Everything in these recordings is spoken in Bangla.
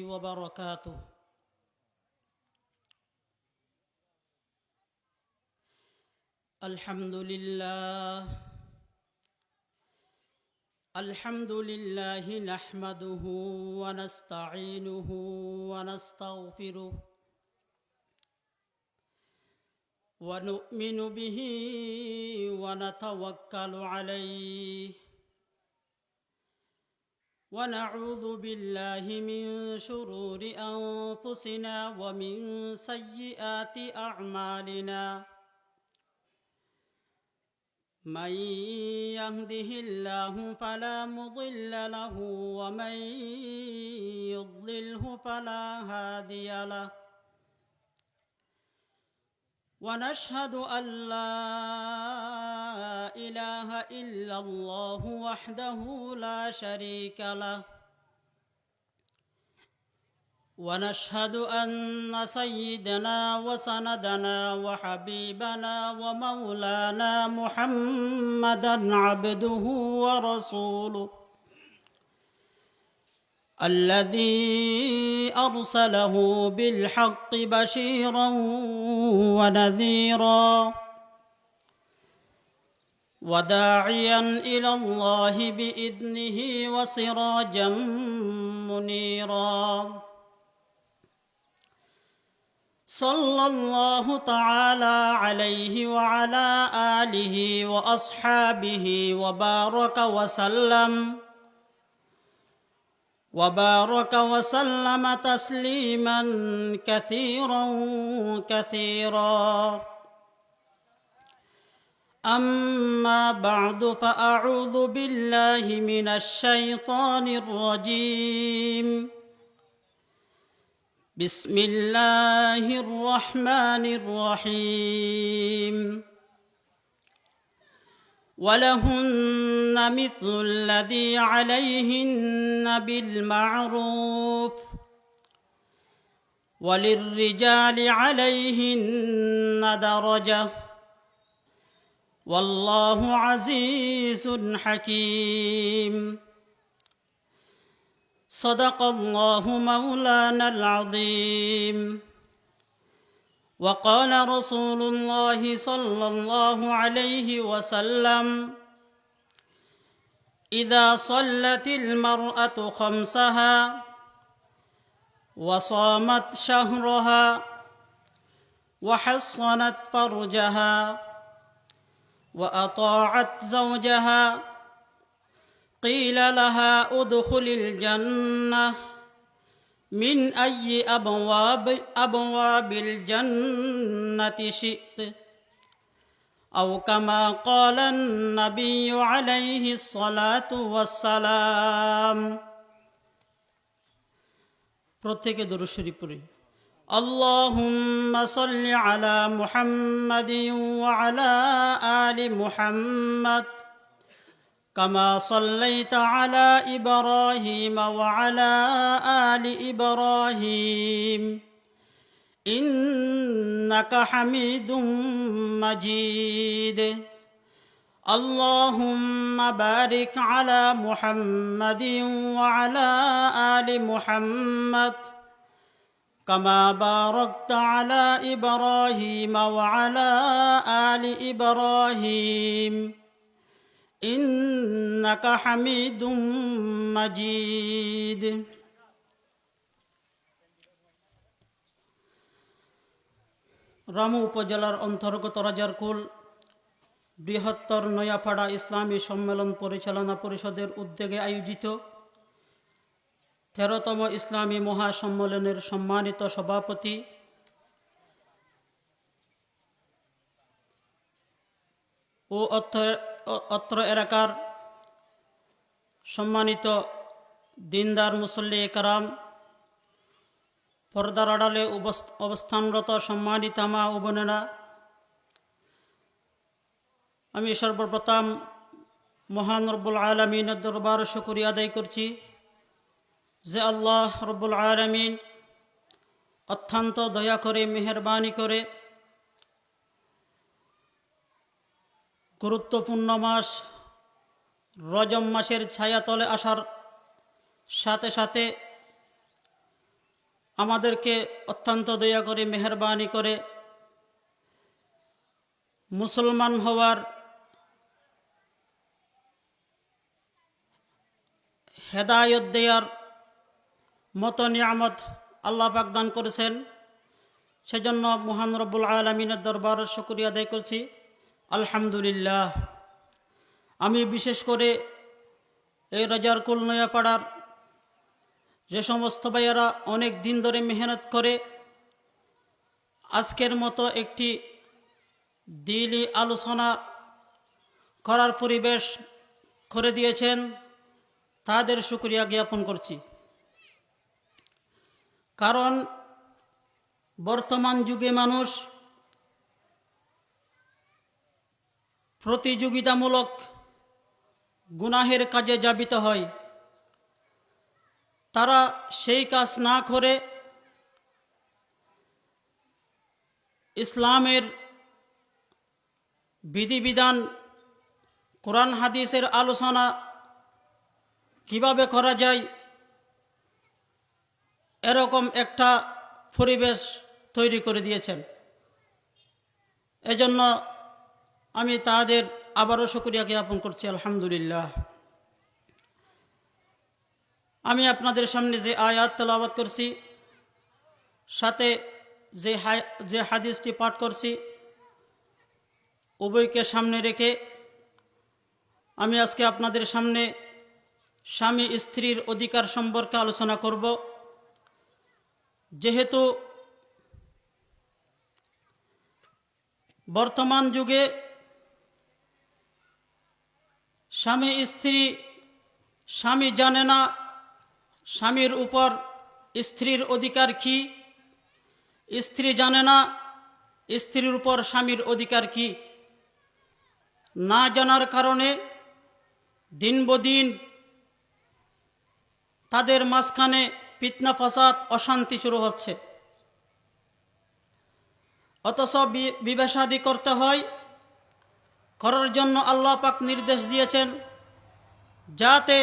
وبركاته. الحمد لله نحمده ونستعينه ونستغفره ونؤمن به ونتوكل عليه ونعوذ بالله من شرور أنفسنا ومن سيئات أعمالنا. من يهده الله فلا مضل له ومن يضلله فلا هادي له. ونشهد أن لا إله إلا الله وحده لا شريك له. ونشهد أن سيدنا وسندنا وحبيبنا ومولانا محمدًا عبده ورسوله الذي أرسله بالحق بشيرًا ونذيرًا وداعيًا إلى الله بإذنه وسراجًا منيرًا. صلى الله تعالى عليه وعلى آله وأصحابه وبارك وسلم تسليما كثيرا. أما بعد فأعوذ بالله من الشيطان الرجيم. بسم الله الرحمن الرحيم. ولهن مثل الذي عليهن بالمعروف وللرجال عليهن درجة والله عزيز حكيم. صدق الله مولانا العظيم. وقال رسول الله صلى الله عليه وسلم: إذا صلت المرأة خمسها وصامت شهرها وحصنت فرجها وأطاعت زوجها قيل لها ادخل الجنة من أي أبواب الجنة شئت أو كما قال النبي عليه الصلاة والسلام. প্রত্যেকে দরুদ শরীফ পড়ি। اللهم صل على محمد وعلى آل محمد كما صليت على إبراهيم وعلى آل إبراهيم إنك حميد مجيد. اللهم بارك على محمد وعلى آل محمد كما باركت على إبراهيم وعلى آل إبراهيم إنك حميد مجيد. রামু উপজেলার অন্তর্গত রাজারকুল বৃহত্তর নয়াপাড়া ইসলামী সম্মেলন পরিচালনা পরিষদের উদ্যোগে আয়োজিত 13তম ইসলামী মহাসম্মেলনের সম্মানিত সভাপতি ও অত্র এলাকার সম্মানিত দিনদার মুসল্লি একরাম, পর্দার আড়ালে অবস্থানরত সম্মানিত মা ও বোনেরা, আমি সর্বপ্রথম মহান রব্বুল আলামিনের দরবারে শুকরিয়া আদায় করছি যে আল্লাহ রব্বুল আলামিন অত্যন্ত দয়া করে মেহেরবানি করে গুরুত্বপূর্ণ মাস রজব মাসের ছায়াতলে আসার সাথে সাথে আমাদেরকে অত্যন্ত দয়া করে মেহেরবানি করে মুসলমান হওয়ার হেদায়ত দেওয়ার মতো নিয়ামত আল্লাহ পাক দান করেছেন। সেজন্য মহান রব্বুল আলামিনের দরবারে শুকরিয়া আদায় করছি, আলহামদুলিল্লাহ। আমি বিশেষ করে এই রাজার কুল নয়াপাড়ার যে সমস্ত ভাইয়েরা অনেক দিন ধরে মেহনত করে আজকের মতো একটি দিলি আলোচনা করার পরিবেশ করে দিয়েছেন, তাদের শুকরিয়া জ্ঞাপন করছি। কারণ বর্তমান যুগে মানুষ প্রতিযোগিতামূলক গুনাহের কাজে যাবিত হয়। তারা সেই কাজ না করে ইসলামের বিধিবিধান, কোরআন হাদিসের আলোচনা কিভাবে করা যায় এরকম একটা পরিবেশ তৈরি করে দিয়েছেন। এজন্য আমি তাদের আবারও শুকরিয়া জ্ঞাপন করছি, আলহামদুলিল্লাহ। আমি আপনাদের সামনে যে আয়াত তেলাওয়াত করছি, সাথে যে হাদিসটি পাঠ করছি, উভয়কে সামনে রেখে আমি আজকে আপনাদের সামনে স্বামী স্ত্রীর অধিকার সম্পর্কে আলোচনা করব। যেহেতু বর্তমান যুগে স্বামী জানে না স্বামীর উপর স্ত্রীর অধিকার কি, স্ত্রী জানে না স্ত্রীর উপর স্বামীর অধিকার কি। না জানার কারণে দিনবদিন তাদের মাঝখানে ফিতনা ফাসাদ, অশান্তি শুরু হচ্ছে। অথচ বিবাহ শাদী করতে হয়, করার জন্য আল্লাহ পাক নির্দেশ দিয়েছেন যাতে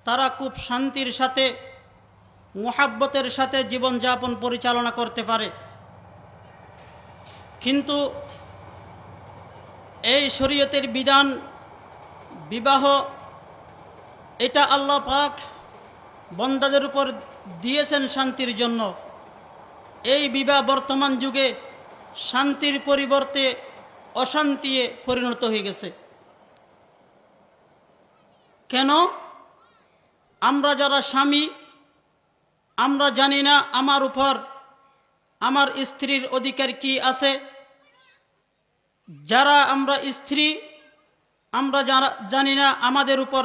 তারা খুব শান্তির সাথে, মুহাব্বতের সাথে জীবনযাপন পরিচালনা করতে পারে। কিন্তু এই শরীয়তের বিধান, বিবাহ, এটা আল্লাহ পাক বান্দাদের উপর দিয়েছেন শান্তির জন্য। এই বিবাহ বর্তমান যুগে শান্তির পরিবর্তে অশান্তিতে পরিণত হয়ে গেছে। কেন? আমরা যারা স্বামী, আমরা জানি না আমার উপর আমার স্ত্রীর অধিকার কি আছে। যারা আমরা স্ত্রী, আমরা যারা জানি না আমাদের উপর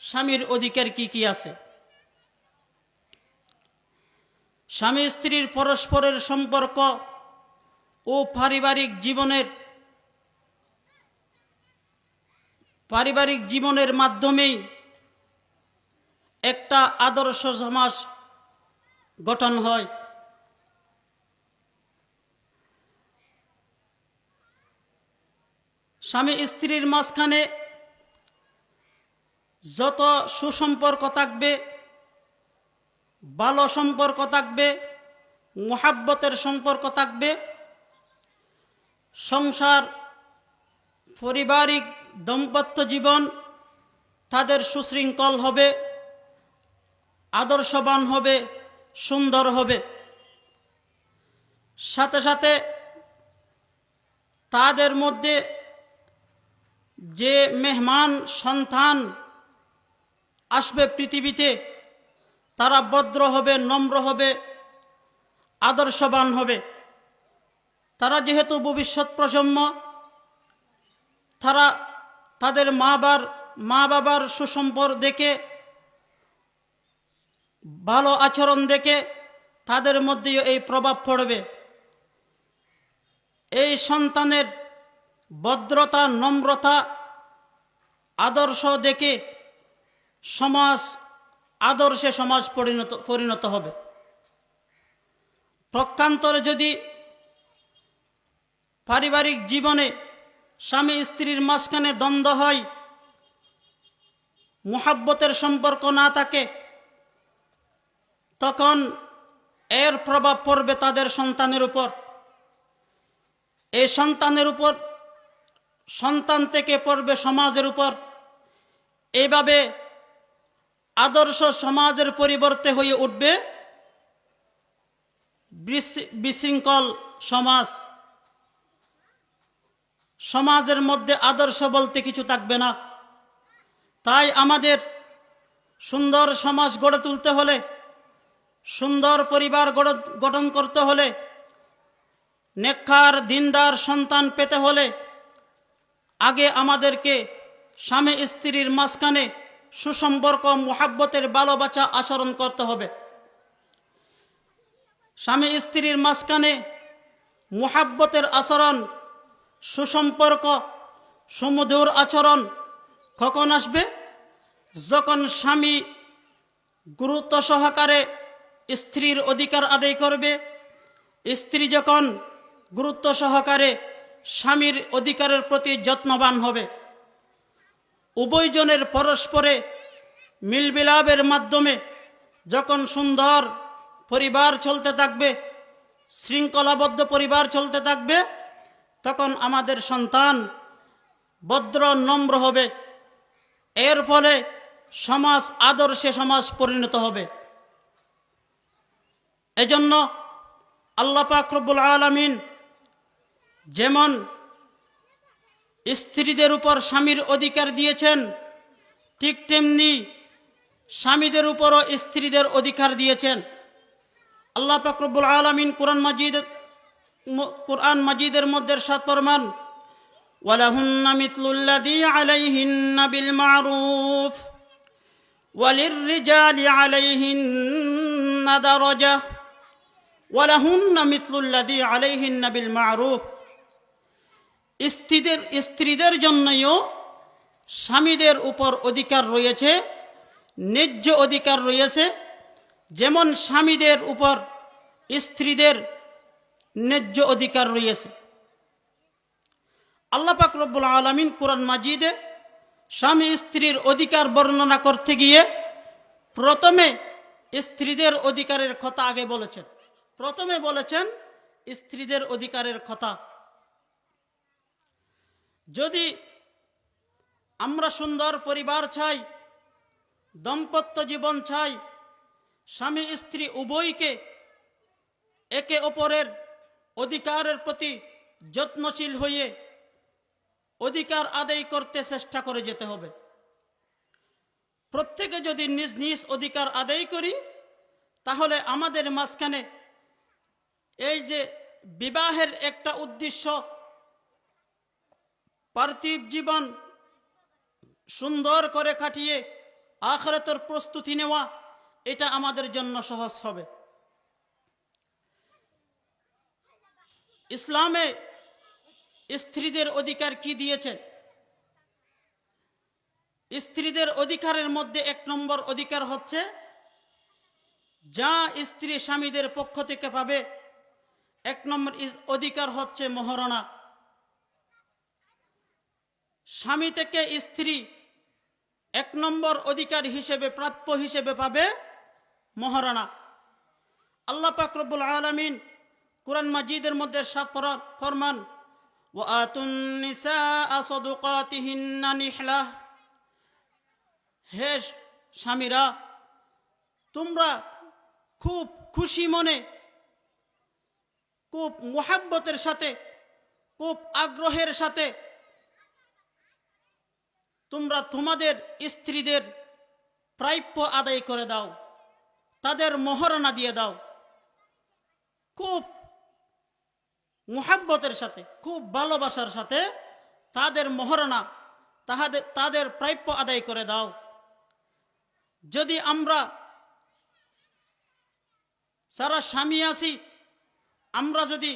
স্বামীর অধিকার কি কি আছে। স্বামী স্ত্রীর পরস্পরের সম্পর্ক ও পারিবারিক জীবনের মাধ্যমেই একটা আদর্শ সমাজ গঠন হয়। স্বামী স্ত্রীর মাঝখানে যত সুসম্পর্ক থাকবে, ভালো সম্পর্ক থাকবে, মুহাব্বতের সম্পর্ক থাকবে, সংসার, পারিবারিক দাম্পত্য জীবন তাদের সুশৃঙ্খল হবে, আদর্শবান হবে, সুন্দর হবে। সাথে সাথে তাদের মধ্যে যে মেহমান সন্তান আসবে পৃথিবীতে, তারা ভদ্র হবে, নম্র হবে, আদর্শবান হবে। তারা যেহেতু ভবিষ্যৎ প্রজন্ম, তারা তাদের মা বাবার সুসম্পর্ক দেখে, ভালো আচরণ দেখে তাদের মধ্যেও এই প্রভাব পড়বে। এই সন্তানের ভদ্রতা, নম্রতা, আদর্শ দেখে আদর্শে সমাজ পরিণত হবে। প্রকান্তরে যদি পারিবারিক জীবনে স্বামী স্ত্রীর মাঝখানে দ্বন্দ্ব হয়, মুহাব্বতের সম্পর্ক না থাকে, তখন এর প্রভাব পড়বে তাদের সন্তানের উপর। এই সন্তানের উপর, সন্তান থেকে পড়বে সমাজের উপর। এইভাবে আদর্শ সমাজের পরিবর্তে হয়ে উঠবে বিশৃঙ্খল সমাজ। সমাজের মধ্যে আদর্শ বলতে কিছু থাকবে না। তাই আমাদের সুন্দর সমাজ গড়ে তুলতে হলে, সুন্দর পরিবার গঠন করতে হলে, নেককার দিনদার সন্তান পেতে হলে আগে আমাদেরকে স্বামী স্ত্রীর মাঝখানে সুসম্পর্ক, মুহাব্বতের ভালোবাসা আচরণ করতে হবে। স্বামী স্ত্রীর মাঝখানে মুহাব্বতের আচরণ, সুসম্পর্ক, সুমধুর আচরণ কখন আসবে? যখন স্বামী গুরুত্ব সহকারে স্ত্রীর অধিকার আদায় করবে, স্ত্রী যখন গুরুত্ব সহকারে স্বামীর অধিকারের প্রতি যত্নবান হবে, উভয়জনের পরস্পরে মিলবিলাপের মাধ্যমে যখন সুন্দর পরিবার চলতে থাকবে, শৃঙ্খলাবদ্ধ পরিবার চলতে থাকবে, তখন আমাদের সন্তান ভদ্র নম্র হবে। এর ফলে সমাজ আদর্শে সমাজ পরিণত হবে। এজন্য আল্লাহ পাক রব্বুল আলামিন যেমন স্ত্রীদের উপর স্বামীর অধিকার দিয়েছেন, ঠিক তেমনি স্বামীদের উপরও স্ত্রীদের অধিকার দিয়েছেন। আল্লাহ পাক রব্বুল আলামিন কুরআন মাজিদের মধ্যে ইরশাদ ফরমান, ওয়ালাহুন্না মিথলুল্লাযী আলাইহিন্না বিল মা'রুফ ওয়ালিররিজালি আলাইহিন্না দারাজাহ ওয়ালাহুন্না মিথলুল্লাযী আলাইহিন্না বিল মা'রুফ। স্ত্রীদের জন্যও স্বামীদের উপর অধিকার রয়েছে, ন্যায্য অধিকার রয়েছে। যেমন স্বামীদের উপর স্ত্রীদের ন্যায্য অধিকার রয়েছে। আল্লাহ পাক রব্বুল আলামিন কুরআন মাজিদে স্বামী স্ত্রীর অধিকার বর্ণনা করতে গিয়ে প্রথমে স্ত্রীদের অধিকারের কথা আগে বলেছেন। প্রথমে বলেছেন স্ত্রীদের অধিকারের কথা। যদি আমরা সুন্দর পরিবার চাই, দাম্পত্য জীবন চাই, স্বামী স্ত্রী উভয়কে একে অপরের অধিকারের প্রতি যত্নশীল হয়ে অধিকার আদায় করতে চেষ্টা করে যেতে হবে। প্রত্যেকে যদি নিজ নিজ অধিকার আদায় করি, তাহলে আমাদের মাঝখানে এই যে বিবাহের একটা উদ্দেশ্য, পার্থিব জীবন সুন্দর করে কাটিয়ে আখিরাতের প্রস্তুতি নেওয়া, এটা আমাদের জন্য সহজ হবে। ইসলামে স্ত্রীদের অধিকার কি দিয়েছেন? স্ত্রীদের অধিকারের মধ্যে এক নম্বর অধিকার হচ্ছে, যা স্ত্রী স্বামীদের পক্ষ থেকে পাবে, এক নম্বর অধিকার হচ্ছে মহরণা। স্বামী থেকে স্ত্রী এক নম্বর অধিকার হিসেবে, প্রাপ্য হিসেবে পাবে মহরণা। আল্লাহ পাক রব্বুল আলামিন কুরআন মাজিদের মধ্যে ইরশাদ ফরমান, ওয়া আতুন নিসাআ সাদুকাতিহিন্না নিহলা। হে স্বামীরা, তোমরা খুব খুশি মনে, খুব মুহাব্বতের সাথে, খুব আগ্রহের সাথে তোমরা তোমাদের স্ত্রীদের প্রাপ্য আদায় করে দাও, তাদের মহরণা দিয়ে দাও। খুব মুহাব্বতের সাথে, খুব ভালোবাসার সাথে তাদের মহরণা, তাদের প্রাপ্য আদায় করে দাও। যদি আমরা যারা স্বামী আছি, আমরা যদি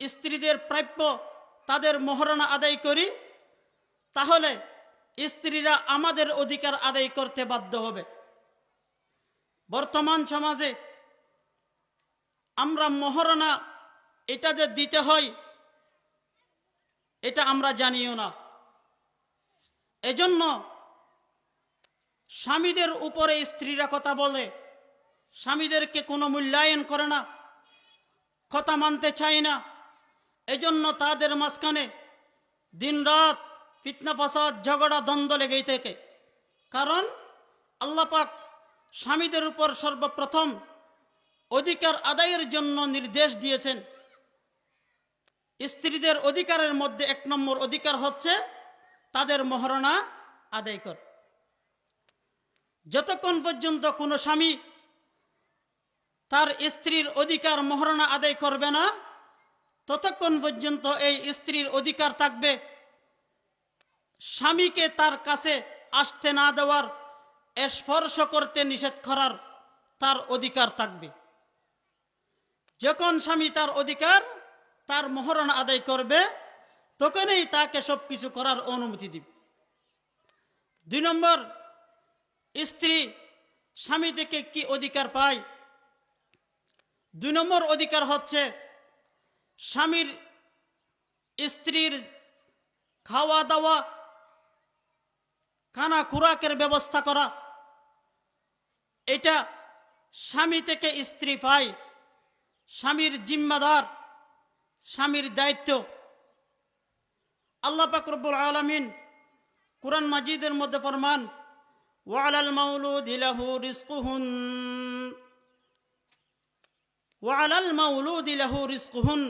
স্ত্রীদের প্রাপ্য, তাদের মহরণা আদায় করি, তাহলে স্ত্রীরা আমাদের অধিকার আদায় করতে বাধ্য হবে। বর্তমান সমাজে আমরা মহরণা এটা যে দিতে হয়, এটা আমরা জানিও না। এজন্য স্বামীদের উপরে স্ত্রীরা কথা বলে, স্বামীদেরকে কোনো মূল্যায়ন করে না, কথা মানতে চায় না। এজন্য তাদের মাঝখানে দিনরাত ফিতনা ফাসাদ ঝগড়া দ্বন্দ্ব লেগেই থাকে। কারণ আল্লাহ পাক স্বামীদের উপর সর্বপ্রথম অধিকার আদায়ের জন্য নির্দেশ দিয়েছেন। স্ত্রীদের অধিকারের মধ্যে 1 নম্বর অধিকার হচ্ছে তাদের মহারণা আদায় কর। যতক্ষণ পর্যন্ত কোনো স্বামী তার স্ত্রীর অধিকার মহারণা আদায় করবে না, ততক্ষণ পর্যন্ত এই স্ত্রীর অধিকার থাকবে স্বামীকে তার কাছে আসতে না দেওয়ার, স্পর্শ করতে নিষেধ করার তার অধিকার থাকবে। যখন স্বামী তার অধিকার, তার মহারণা আদায় করবে, তখনই তাকে সব কিছু করার অনুমতি দিবে। 2 নম্বর, স্ত্রী স্বামী থেকে কি অধিকার পায়? 2 নম্বর অধিকার হচ্ছে স্বামীর স্ত্রীর খাওয়া দাওয়া, খানা খুরাকের ব্যবস্থা করা। এটা স্বামী থেকে স্ত্রী পায়, স্বামীর জিম্মাদার, স্বামীর দায়িত্ব। আল্লাহ পাক রব্বুল আলামিন কুরআন মাজিদের মধ্যে ফরমান, ওয়ালাল মাউলুদি লাহু রিজকুহুন